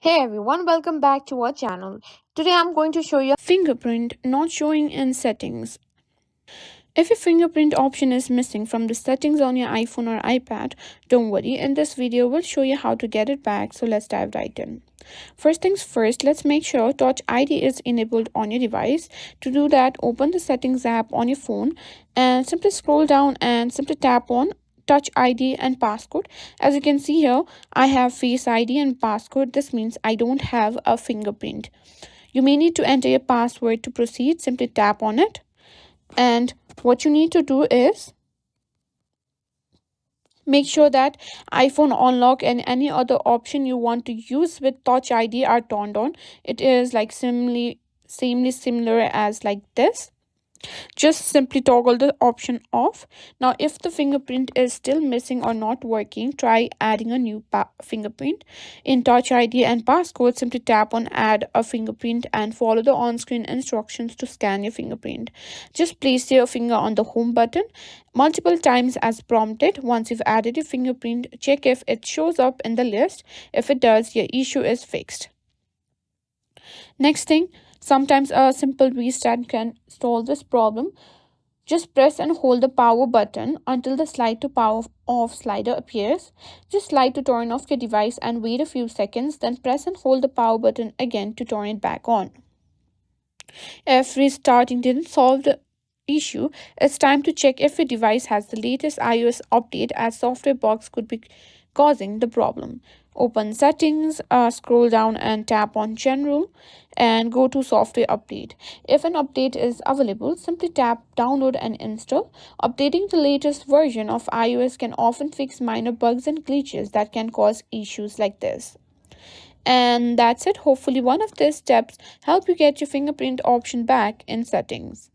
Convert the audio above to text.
Hey everyone, welcome back to our channel. Today I'm going to show you fingerprint not showing in settings. If your fingerprint option is missing from the settings on your iPhone or iPad, don't worry. In this video, we'll show you how to get it back. So let's dive right in. First things first, let's make sure Touch ID is enabled on your device. To do that, open the settings app on your phone and simply scroll down and simply tap on Touch ID and passcode. As you can see here, I have Face ID and passcode. This means I don't have a fingerprint. You may need to enter your password to proceed. Simply tap on it. And what you need to do is make sure that iPhone unlock and any other option you want to use with Touch ID are turned on. It is like similar as like this. Just simply toggle the option off. Now, if the fingerprint is still missing or not working, try adding a new fingerprint. In Touch ID and passcode, simply tap on Add a Fingerprint and follow the on-screen instructions to scan your fingerprint. Just place your finger on the home button multiple times as prompted. Once you've added your fingerprint, check if it shows up in the list. If it does, your issue is fixed. Next thing, sometimes a simple restart can solve this problem. Just press and hold the power button until the slide to power off slider appears. Just slide to turn off your device and wait a few seconds, then press and hold the power button again to turn it back on. If restarting didn't solve the issue, it's time to check if your device has the latest iOS update, as software bugs could be causing the problem. Open settings, scroll down and tap on general and go to software update. If an update is available, simply tap download and install. Updating the latest version of iOS can often fix minor bugs and glitches that can cause issues like this. And that's it. Hopefully one of these steps help you get your fingerprint option back in settings.